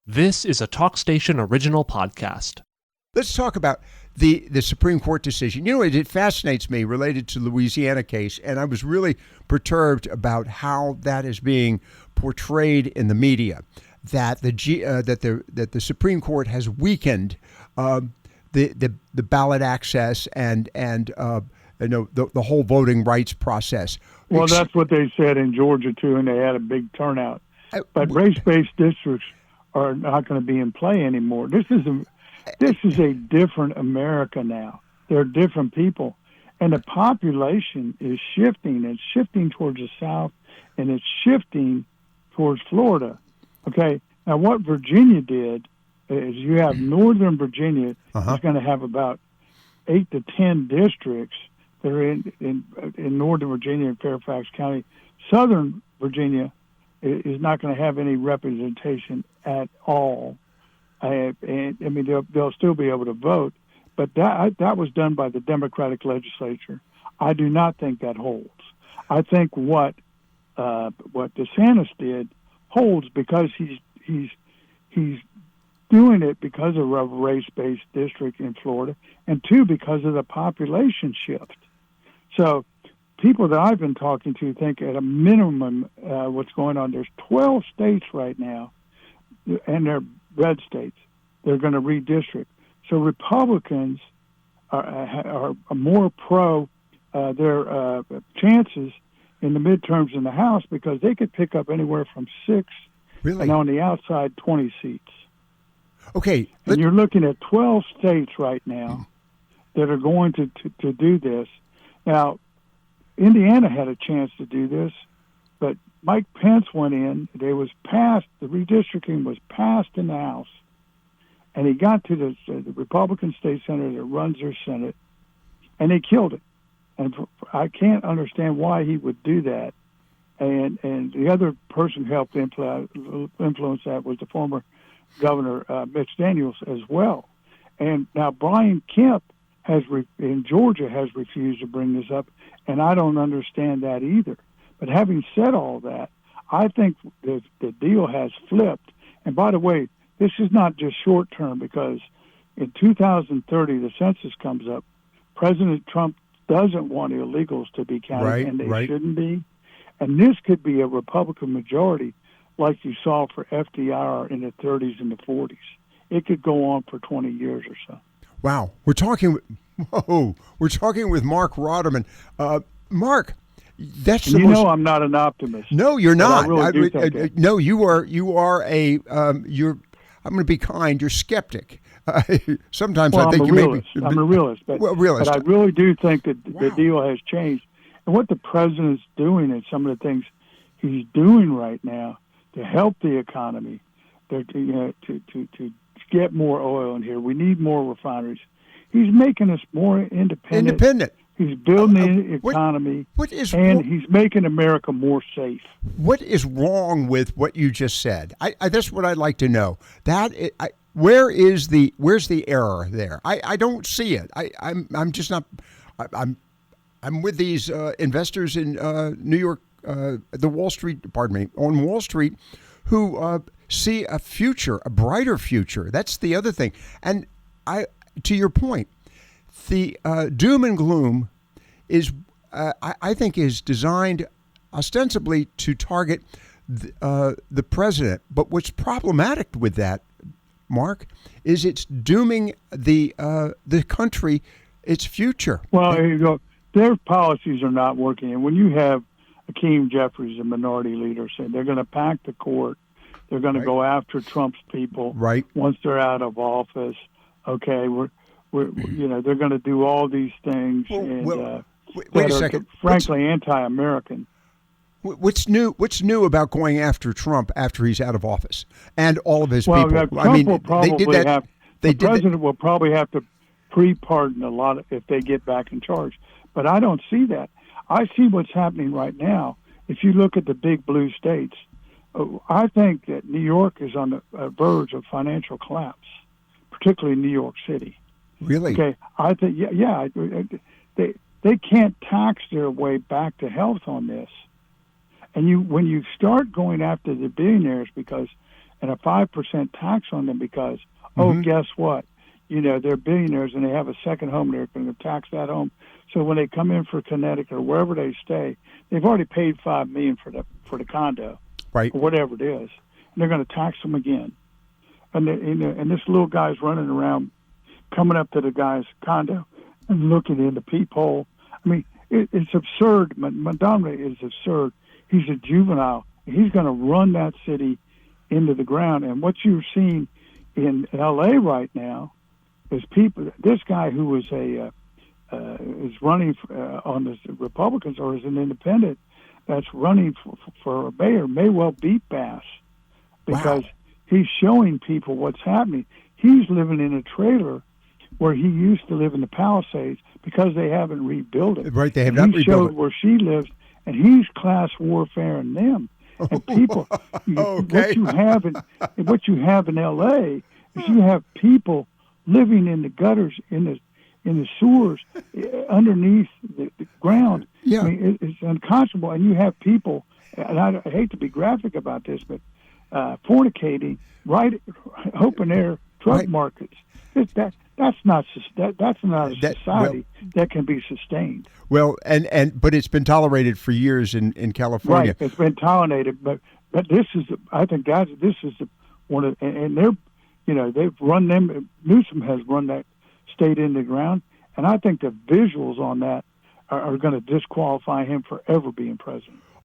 This is a TalkStation original podcast. Let's talk about the Supreme Court decision. You know, it fascinates me related to the Louisiana case, and I was really perturbed about how that is being portrayed in the media. That the Supreme Court has weakened the ballot access and the whole voting rights process. Well, that's what they said in Georgia too, and they had a big turnout. But race-based districts are not going to be in play anymore. This is a different America now. There are different people, and the population is shifting. It's shifting towards the South, and it's shifting towards Florida. Okay, now what Virginia did is you have Northern Virginia is going to have about 8 to 10 districts that are in Northern Virginia and Fairfax County. Southern Virginia is not going to have any representation at all. I mean, they'll still be able to vote, but that was done by the Democratic legislature. I do not think that holds. I think what DeSantis did holds because he's doing it because of a race-based district in Florida, and two, because of the population shift. So people that I've been talking to think at a minimum what's going on, there's 12 states right now, and they're red states. They're going to redistrict. So Republicans are more pro their chances in the midterms in the House because they could pick up anywhere from 6 and on the outside 20 seats. Okay. And you're looking at 12 states right now that are going to do this. Now, Indiana had a chance to do this, but Mike Pence went in. The redistricting was passed in the House, and he got to the Republican state senator that runs their Senate, and they killed it. And I can't understand why he would do that. And the other person who helped influence that was the former Governor Mitch Daniels as well. And now Brian Kemp in Georgia has refused to bring this up, and I don't understand that either. But having said all that, I think the deal has flipped. And by the way, this is not just short term, because in 2030 the census comes up. President Trump doesn't want illegals to be counted, and they shouldn't be. And this could be a Republican majority like you saw for FDR in the 30s and the 40s. It could go on for 20 years or so. Wow. We're talking with Mark Roderman. Mark, that's the most... I'm not an optimist. No, you're not. I really do think it. No, you are a I'm going to be kind, you're skeptic. Sometimes I think I'm a realist, but I really do think that the deal has changed. And what the president's doing and some of the things he's doing right now to help the economy, to get more oil in here. We need more refineries. He's making us more independent. He's building the economy, he's making America more safe. What is wrong with what you just said? That's what I'd like to know. Where's the error there? I don't see it. I'm just not. I'm with these investors in New York, on Wall Street, who see a future, a brighter future. That's the other thing. And to your point, the doom and gloom is, I think, is designed ostensibly to target the president. But what's problematic with that, Mark, is it's dooming the country, its future. Well, there you go. Their policies are not working. And when you have Hakeem Jeffries, a minority leader, saying they're going to pack the court, they're going to go after Trump's people once they're out of office. Okay, they're going to do all these things wait a second. Frankly, anti-American. What's new about going after Trump after he's out of office and all of his people? Trump will probably the president will probably have to pre-pardon a lot if they get back in charge. But I don't see that. I see what's happening right now. If you look at the big blue states, I think that New York is on the verge of financial collapse, particularly New York City. Really? Okay. I think, they can't tax their way back to health on this. And when you start going after the billionaires, because and a 5% tax on them because, guess what? They're billionaires and they have a second home. They're going to tax that home. So when they come in for Connecticut or wherever they stay, they've already paid $5 million for the condo, right, or whatever it is. And they're going to tax them again. And this little guy's running around, coming up to the guy's condo and looking in the peephole. I mean, it's absurd. Montgomery is absurd. He's a juvenile. He's going to run that city into the ground. And what you're seeing in L.A. right now is people. This guy who was is running on the Republicans or is an independent that's running for mayor may well beat Bass because he's showing people what's happening. He's living in a trailer where he used to live in the Palisades because they haven't rebuilt it. Right, they have not rebuilt it. He showed where she lives, and he's class warfaring them. And people, what you have in L.A. is you have people living in the gutters, in the sewers, underneath the ground. Yeah. I mean, it's unconscionable. And you have people, and I hate to be graphic about this, but fornicating right open air drug markets. That's not a society that can be sustained. Well, but it's been tolerated for years in California. Right, it's been tolerated, but this is, I think, guys, this is one of, and they've run them. Newsom has run that state into the ground, and I think the visuals on that are going to disqualify him for ever being president.